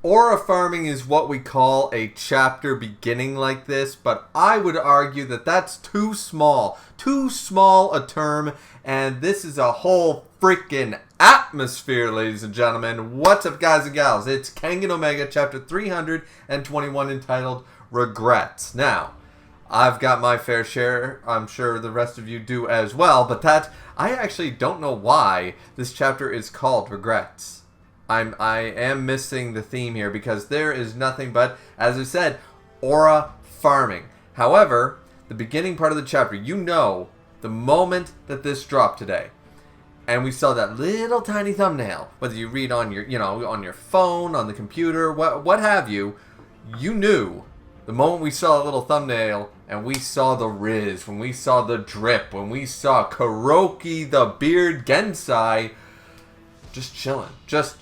Aura farming is what we call a chapter beginning like this, but I would argue that that's too small a term, and this is a whole freaking atmosphere, ladies and gentlemen. What's up, guys and gals? It's Kengan Omega, chapter 321, entitled Regrets. Now, I've got my fair share. I'm sure the rest of you do as well, but I actually don't know why this chapter is called Regrets. I am missing the theme here because there is nothing but, as I said, aura farming. However, the beginning part of the chapter, you know, the moment that this dropped today, and we saw that little tiny thumbnail, whether you read on your, on your phone, on the computer, what have you, you knew the moment we saw a little thumbnail and we saw the Riz, when we saw the drip, when we saw Kuroki the Beard Gensai just chilling, just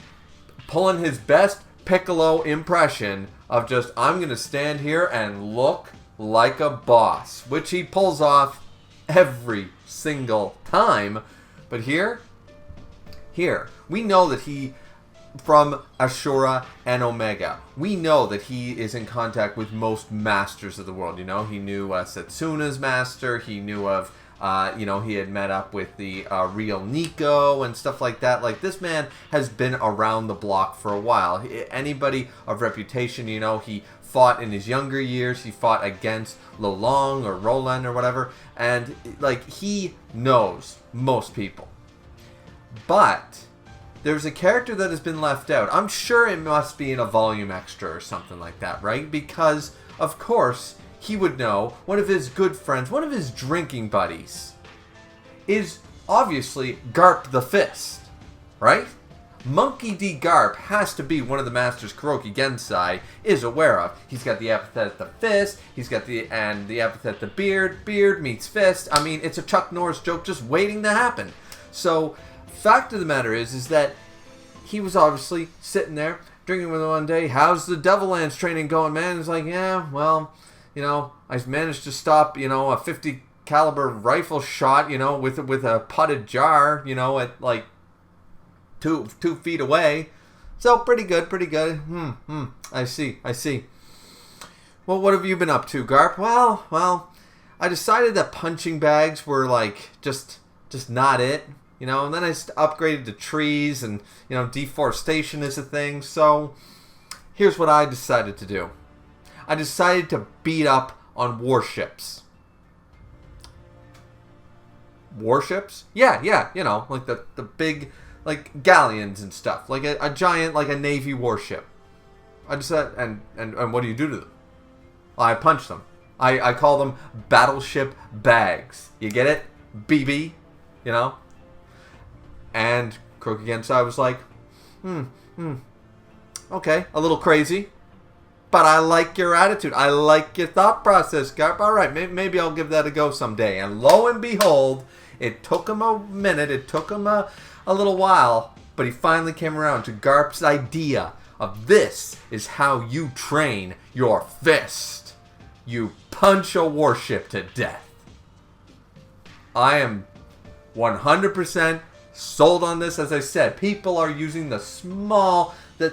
pulling his best Piccolo impression of just, I'm going to stand here and look like a boss, which he pulls off every single time. But here, we know that he, from Ashura and Omega, we know that he is in contact with most masters of the world. You know, he knew Setsuna's master, he knew of he had met up with the real Nico and stuff like that. Like, this man has been around the block for a while. Anybody of reputation, he fought in his younger years. He fought against Lolong or Roland or whatever. And, he knows most people. But there's a character that has been left out. I'm sure it must be in a volume extra or something like that, right? Because, of course, he would know one of his good friends, one of his drinking buddies, is obviously Garp the Fist, right? Monkey D. Garp has to be one of the masters Kuroki Gensai is aware of. He's got the epithet the Fist, he's got the epithet the Beard, Beard meets Fist. I mean, it's a Chuck Norris joke just waiting to happen. So, fact of the matter is that he was obviously sitting there, drinking with him one day. How's the Devil Lance training going, man? He's like, yeah, well, I managed to stop, a 50 caliber rifle shot, with a potted jar, at like two feet away. So pretty good. I see. Well, what have you been up to, Garp? Well, I decided that punching bags were like just not it, and then I upgraded to trees and, deforestation is a thing. So here's what I decided to do. I decided to beat up on warships. Warships? Yeah, like the big, like, galleons and stuff. Like a giant, like a Navy warship. I decided, and what do you do to them? I punch them. I call them battleship bags. You get it? BB, And Kuroki Gensai was like, okay, a little crazy. But I like your attitude. I like your thought process, Garp. All right, maybe I'll give that a go someday. And lo and behold, it took him a minute. It took him a little while. But he finally came around to Garp's idea of this is how you train your fist. You punch a warship to death. I am 100% sold on this. As I said, people are using the small, the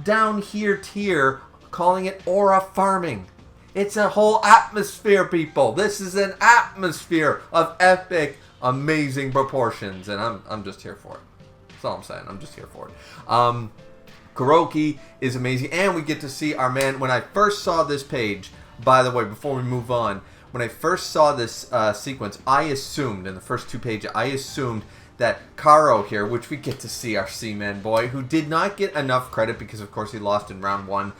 down here tier, calling it aura farming. It's a whole atmosphere, people. This is an atmosphere of epic, amazing proportions, and I'm just here for it. That's all I'm saying. I'm just here for it. Kuroki is amazing, and we get to see our man. When I first saw this page, by the way, before we move on, when I first saw this sequence, I assumed, in the first two pages, that Karo here, which we get to see our Seaman boy, who did not get enough credit because, of course, he lost in round 1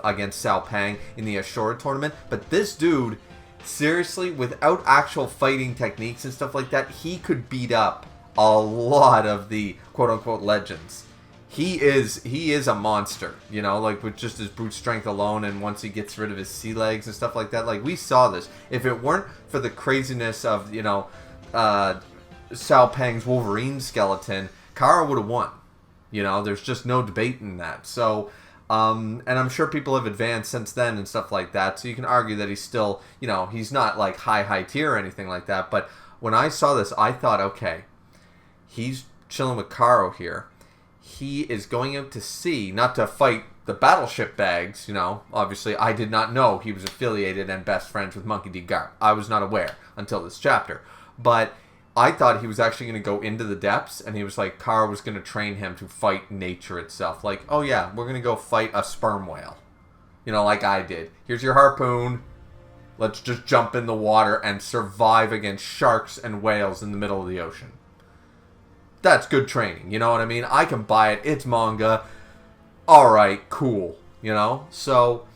against Saw Paing in the Ashura tournament. But this dude, seriously, without actual fighting techniques and stuff like that, he could beat up a lot of the quote-unquote legends. He is a monster, like with just his brute strength alone, and once he gets rid of his sea legs and stuff like that. Like, we saw this. If it weren't for the craziness of, Saw Paing's Wolverine skeleton, Kara would have won. There's just no debate in that. So, and I'm sure people have advanced since then and stuff like that. So you can argue that he's still, he's not like high tier or anything like that. But when I saw this, I thought, okay, he's chilling with Karo here. He is going out to sea, not to fight the battleship bags, obviously I did not know he was affiliated and best friends with Monkey D. Garp. I was not aware until this chapter. But I thought he was actually going to go into the depths, and he was like, Kara was going to train him to fight nature itself. Like, oh yeah, we're going to go fight a sperm whale. Like I did. Here's your harpoon. Let's just jump in the water and survive against sharks and whales in the middle of the ocean. That's good training, you know what I mean? I can buy it. It's manga. Alright, cool. So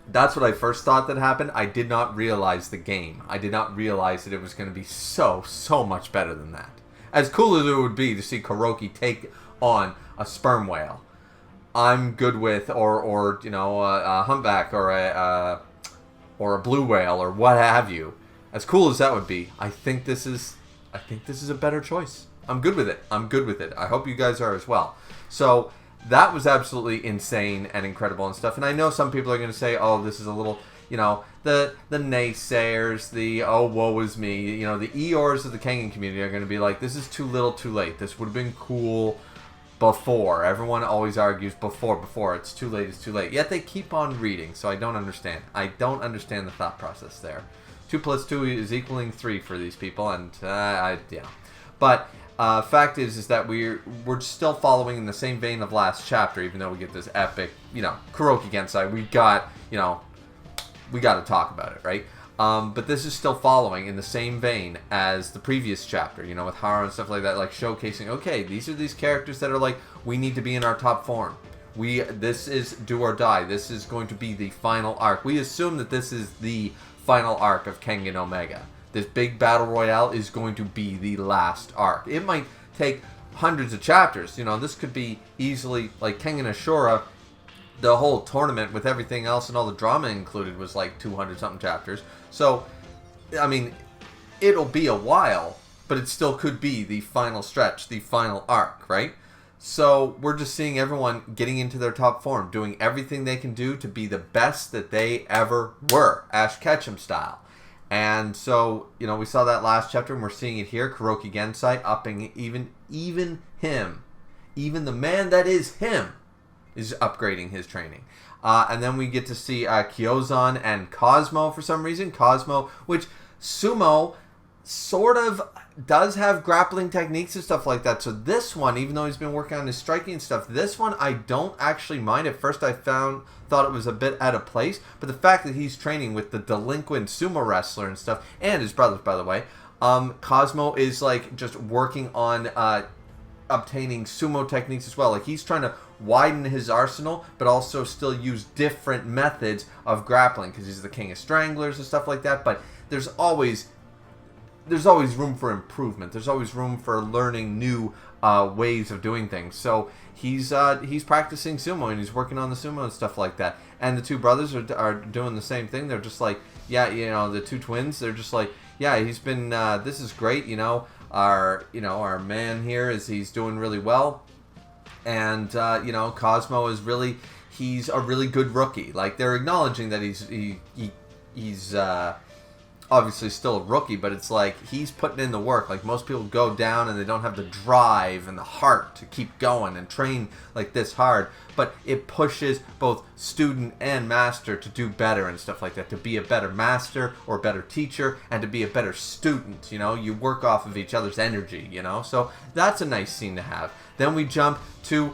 that's what I first thought that happened. I did not realize the game. I did not realize that it was going to be so much better than that. As cool as it would be to see Kuroki take on a sperm whale, I'm good with, or a humpback, or a blue whale, or what have you. As cool as that would be, I think this is a better choice. I'm good with it. I hope you guys are as well. So that was absolutely insane and incredible and stuff. And I know some people are going to say, oh, this is a little, the naysayers, the, oh, woe is me, the Eeyores of the Kengan community are going to be like, this is too little too late. This would have been cool before. Everyone always argues before. It's too late. Yet they keep on reading, so I don't understand. I don't understand the thought process there. 2 + 2 is equaling 3 for these people, and, But fact is that we're still following in the same vein of last chapter, even though we get this epic, Kuroki Gensai. We got to talk about it, right? But this is still following in the same vein as the previous chapter, with Hara and stuff like that, like showcasing, okay, these are these characters that are like, we need to be in our top form. This is do or die. This is going to be the final arc. We assume that this is the final arc of Kengan Omega. This big battle royale is going to be the last arc. It might take hundreds of chapters. This could be easily, like Kengan Ashura, the whole tournament with everything else and all the drama included was like 200-something chapters. So, I mean, it'll be a while, but it still could be the final stretch, the final arc, right? So, we're just seeing everyone getting into their top form, doing everything they can do to be the best that they ever were, Ash Ketchum style. And so, we saw that last chapter, and we're seeing it here. Kuroki Gensai upping even him. Even the man that is him is upgrading his training. And then we get to see Kiozan and Cosmo for some reason. Cosmo, which Sumo sort of does have grappling techniques and stuff like that. So this one, even though he's been working on his striking and stuff, this one I don't actually mind. At first I thought it was a bit out of place, but the fact that he's training with the delinquent sumo wrestler and stuff, and his brothers, by the way, Cosmo is like just working on obtaining sumo techniques as well. Like he's trying to widen his arsenal, but also still use different methods of grappling because he's the king of stranglers and stuff like that. But there's always room for improvement. There's always room for learning new ways of doing things. So he's practicing sumo and he's working on the sumo and stuff like that. And the two brothers are doing the same thing. They're just like, yeah, the two twins. They're just like, yeah, he's been. This is great. Our man here he's doing really well. And Cosmo is he's a really good rookie. Like they're acknowledging that he's obviously still a rookie, but it's like he's putting in the work. Like most people go down and they don't have the drive and the heart to keep going and train like this hard, but it pushes both student and master to do better and stuff like that, to be a better master or a better teacher and to be a better student. You work off of each other's energy, so that's a nice scene to have. Then we jump to,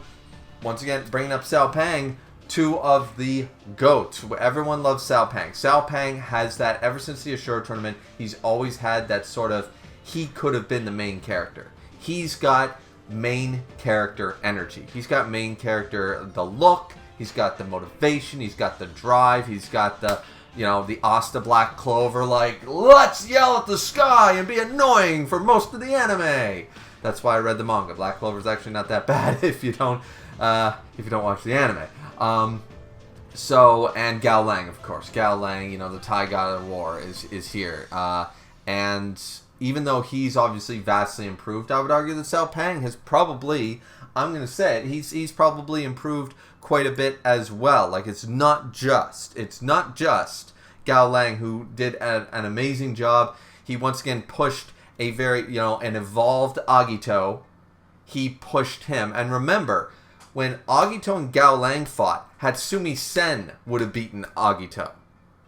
once again, bringing up Saw Paing, two of the GOATs. Everyone loves Saw Paing. Saw Paing has that ever since the Ashura tournament. He's always had that sort of, he could have been the main character. He's got main character energy. He's got main character, the look. He's got the motivation. He's got the drive. He's got the, the Asta Black Clover, like, let's yell at the sky and be annoying for most of the anime. That's why I read the manga. Black Clover is actually not that bad if you don't watch the anime. And Gaolang, of course. Gaolang, the Thai god of war is here. And even though he's obviously vastly improved, I would argue that Saw Paing has probably, I'm going to say it, he's probably improved quite a bit as well. Like it's not just Gaolang who did an amazing job. He once again pushed a very, an evolved Agito. He pushed him. And remember, when Agito and Gaolang fought, Hatsumi Sen would have beaten Agito.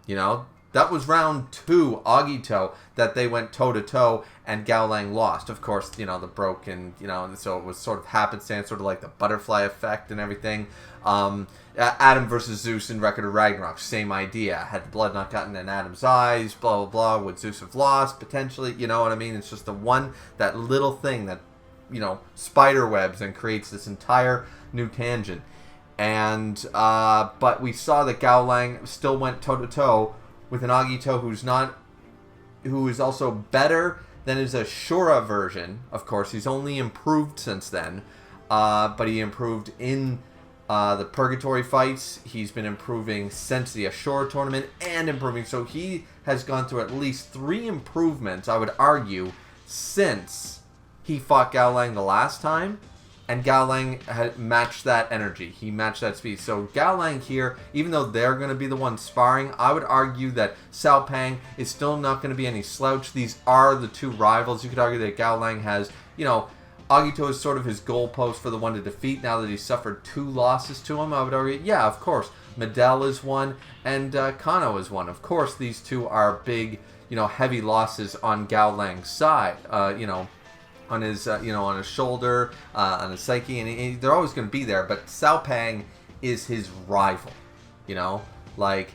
You know, that was round 2, Agito, that they went toe-to-toe, and Gaolang lost. Of course, you know, the broken, you know, so it was sort of happenstance, sort of like the butterfly effect and everything. Adam versus Zeus in Record of Ragnarok, same idea. Had the blood not gotten in Adam's eyes, blah, blah, blah, would Zeus have lost, potentially? You know what I mean? It's just that little thing that, you know, spider webs and creates this entire new tangent. And, but we saw that Gaolang still went toe-to-toe with an Agito who is also better than his Ashura version. Of course, he's only improved since then, but he improved in the Purgatory fights. He's been improving since the Ashura tournament and improving. So he has gone through at least 3 improvements, I would argue, since he fought Gaolang the last time. And Gaolang had matched that energy. He matched that speed. So Gaolang here, even though they're going to be the ones sparring, I would argue that Saw Paing is still not going to be any slouch. These are the 2 rivals. You could argue that Gaolang has, you know, Agito is sort of his goalpost for the one to defeat now that he's suffered 2 losses to him. I would argue, yeah, of course. Medell is one, and Kano is one. Of course, these 2 are big, you know, heavy losses on Gaolang's side. You know, on his, you know, on his shoulder, on his psyche, and they're always going to be there. But Saw Paing is his rival, you know, like,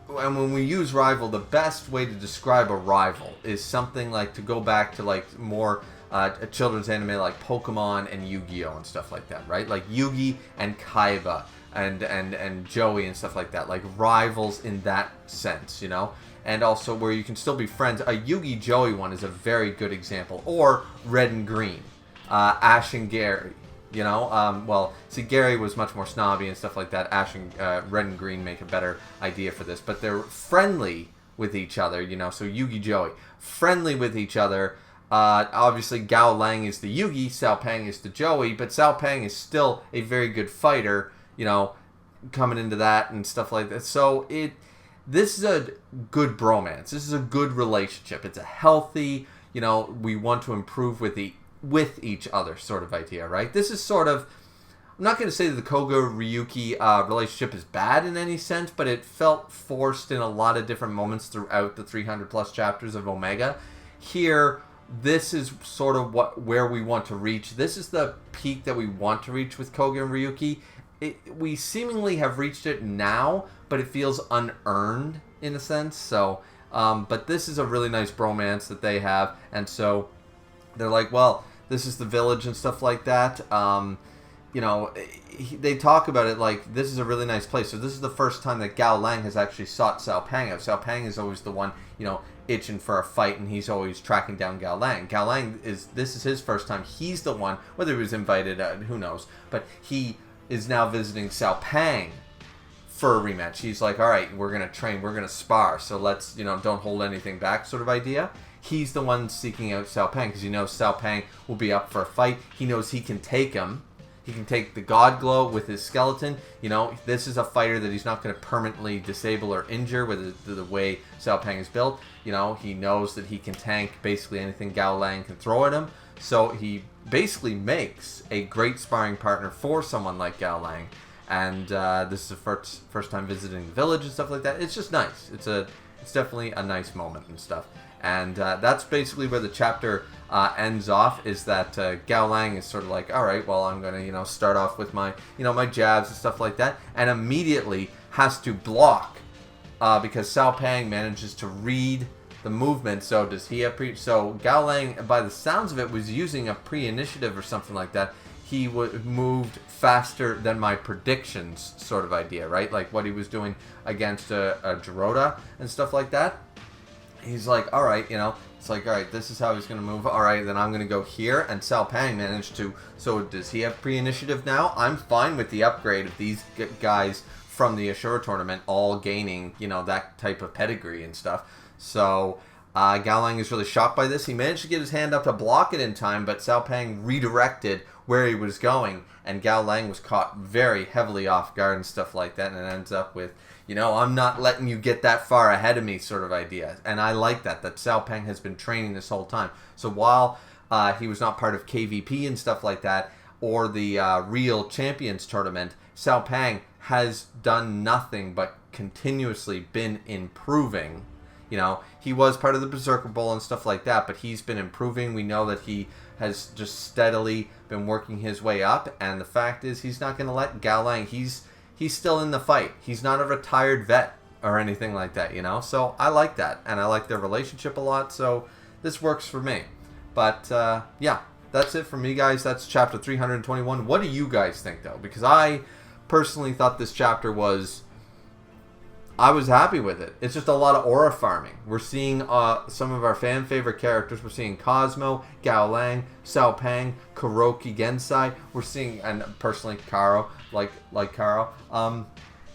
and when we use rival, the best way to describe a rival is something like, to go back to like more a children's anime like Pokemon and Yu-Gi-Oh and stuff like that, right? Like Yugi and Kaiba and Joey and stuff like that, like rivals in that sense, you know. And also where you can still be friends. A Yugi Joey one is a very good example. Or Red and Green. Ash and Gary. You know? Well, see, Gary was much more snobby and stuff like that. Ash and Red and Green make a better idea for this. But they're friendly with each other, you know? So Yugi Joey. Friendly with each other. Obviously, Gaolang is the Yugi. Saw Paing is the Joey. But Saw Paing is still a very good fighter, you know, coming into that and stuff like that. So this is a good bromance. This is a good relationship. It's a healthy, you know, we want to improve with each other sort of idea, right? This is sort of, I'm not going to say that the Koga-Ryuki relationship is bad in any sense, but it felt forced in a lot of different moments throughout the 300 plus chapters of Omega. Here, this is sort of where we want to reach. This is the peak that we want to reach with Koga and Ryuki. We seemingly have reached it now, but it feels unearned in a sense. So, but this is a really nice bromance that they have, and so they're like, well, this is the village and stuff like that. You know, they talk about it like this is a really nice place. So this is the first time that Gaolang has actually sought Saw Paing out. Saw Paing is always the one, you know, itching for a fight, and he's always tracking down Gaolang. This is his first time. He's the one, whether he was invited, who knows, but he is now visiting Saw Paing for a rematch. He's like, all right, we're going to train, we're going to spar, so let's, you know, don't hold anything back sort of idea. He's the one seeking out Saw Paing because he knows Saw Paing will be up for a fight. He knows he can take him. He can take the God Glow with his skeleton. You know, this is a fighter that he's not going to permanently disable or injure with the way Saw Paing is built. You know, he knows that he can tank basically anything Gaolang can throw at him. So he basically makes a great sparring partner for someone like Gaolang. And this is the first time visiting the village and stuff like that. It's just nice. It's definitely a nice moment and stuff. And that's basically where the chapter ends off, is that Gaolang is sort of like, all right, well, I'm going to, you know, start off with my, you know, my jabs and stuff like that, and immediately has to block because Saw Paing manages to read the movement. So does he have so Gaolang, by the sounds of it, was using a pre-initiative or something like that. He moved faster than my predictions sort of idea, right? Like what he was doing against a Jirota and stuff like that. He's like, all right, you know, it's like, all right, this is how he's going to move. All right, then I'm going to go here. And Saw Paing managed to, so does he have pre-initiative now? I'm fine with the upgrade of these guys from the Ashura tournament all gaining, you know, that type of pedigree and stuff. So Gaolang is really shocked by this. He managed to get his hand up to block it in time, but Saw Paing redirected where he was going, and Gaolang was caught very heavily off guard and stuff like that, and it ends up with, you know, I'm not letting you get that far ahead of me sort of idea. And I like that Saw Paing has been training this whole time. So while he was not part of KVP and stuff like that, or the Real Champions Tournament, Saw Paing has done nothing but continuously been improving. You know, he was part of the Berserker Bowl and stuff like that, but he's been improving. We know that he has just steadily been working his way up, and the fact is he's not going to let Gaolang. He's still in the fight. He's not a retired vet or anything like that, you know? So I like that, and I like their relationship a lot, so this works for me. But, yeah, that's it for me, guys. That's chapter 321. What do you guys think, though? Because I personally thought this chapter was... I was happy with it. It's just a lot of aura farming. We're seeing some of our fan favorite characters. We're seeing Cosmo, Gaolang, Saw Paing, Kuroki Gensai. We're seeing, and personally, Karo, like Karo.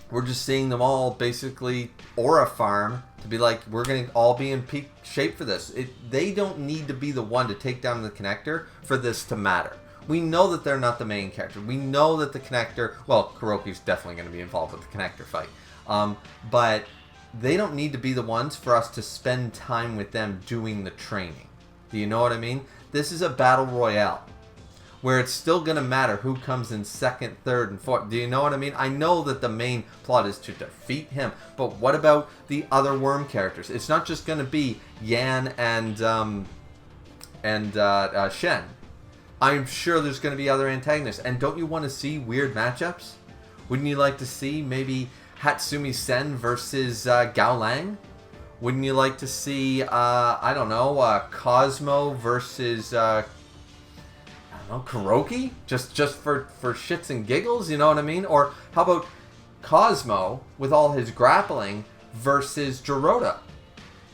We're just seeing them all basically aura farm to be like, we're going to all be in peak shape for this. They don't need to be the one to take down the connector for this to matter. We know that they're not the main character. We know that the connector, well, Kuroki's definitely going to be involved with the connector fight. But they don't need to be the ones for us to spend time with them doing the training. Do you know what I mean? This is a battle royale where it's still going to matter who comes in second, third, and fourth. Do you know what I mean? I know that the main plot is to defeat him, but what about the other worm characters? It's not just going to be Yan and Shen. I'm sure there's going to be other antagonists. And don't you want to see weird matchups? Wouldn't you like to see maybe Hatsumi Sen versus Gaolang? Wouldn't you like to see, I don't know, Cosmo versus, I don't know, Kuroki? Just for shits and giggles, you know what I mean? Or how about Cosmo, with all his grappling, versus Jiroda?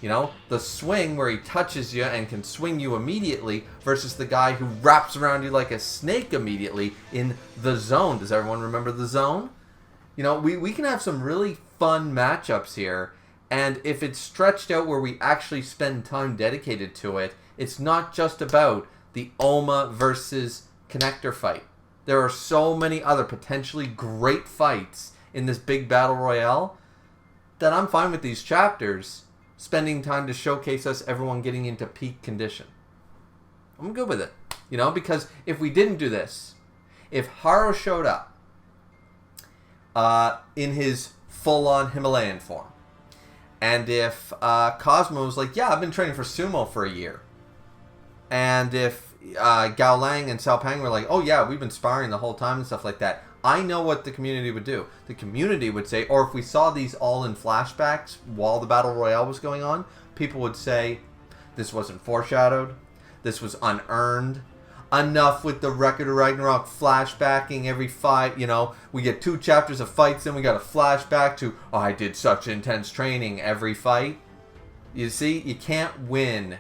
You know, the swing where he touches you and can swing you immediately versus the guy who wraps around you like a snake immediately in The Zone. Does everyone remember The Zone? You know, we can have some really fun matchups here, and if it's stretched out where we actually spend time dedicated to it, it's not just about the Oma versus Connector fight. There are so many other potentially great fights in this big battle royale that I'm fine with these chapters spending time to showcase us everyone getting into peak condition. I'm good with it, you know, because if we didn't do this, if Haro showed up in his full-on Himalayan form, and if Cosmo was like, yeah, I've been training for sumo for a year, and if Gaolang and Saw Paing were like, oh yeah, we've been sparring the whole time and stuff like that, I know what the community would do. The community would say, or if we saw these all in flashbacks while the Battle Royale was going on, people would say, this wasn't foreshadowed, this was unearned, enough with the Record of Ragnarok flashbacking every fight, you know, we get 2 chapters of fights, then we got a flashback to, oh, I did such intense training every fight. You see, you can't win.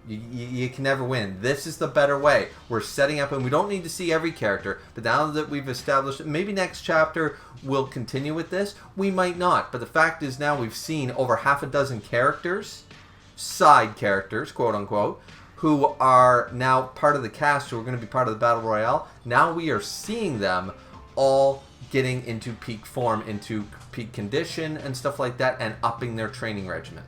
You can never win. This is the better way. We're setting up, and we don't need to see every character, but now that we've established, maybe next chapter we'll continue with this. We might not, but the fact is now we've seen over half a dozen characters, side characters, quote unquote, who are now part of the cast, who are going to be part of the Battle Royale. Now we are seeing them all getting into peak form, into peak condition and stuff like that, and upping their training regimen.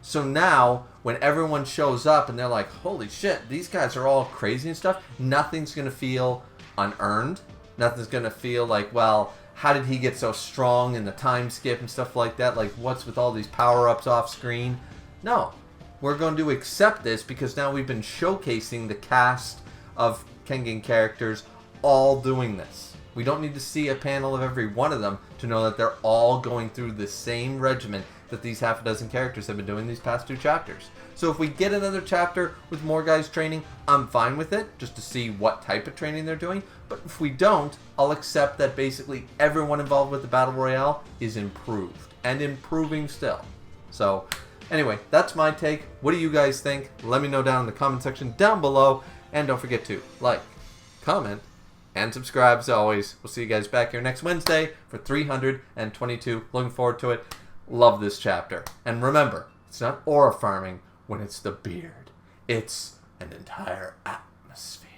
So now, when everyone shows up and they're like, holy shit, these guys are all crazy and stuff, nothing's going to feel unearned. Nothing's going to feel like, well, how did he get so strong in the time skip and stuff like that? Like, what's with all these power-ups off screen? No. We're going to accept this because now we've been showcasing the cast of Kengan characters all doing this. We don't need to see a panel of every one of them to know that they're all going through the same regimen that these half a dozen characters have been doing these past 2 chapters. So if we get another chapter with more guys training, I'm fine with it, just to see what type of training they're doing. But if we don't, I'll accept that basically everyone involved with the Battle Royale is improved, and improving still. So anyway, that's my take. What do you guys think? Let me know down in the comment section down below. And don't forget to like, comment, and subscribe as always. We'll see you guys back here next Wednesday for 322. Looking forward to it. Love this chapter. And remember, it's not aura farming when it's the beard. It's an entire atmosphere.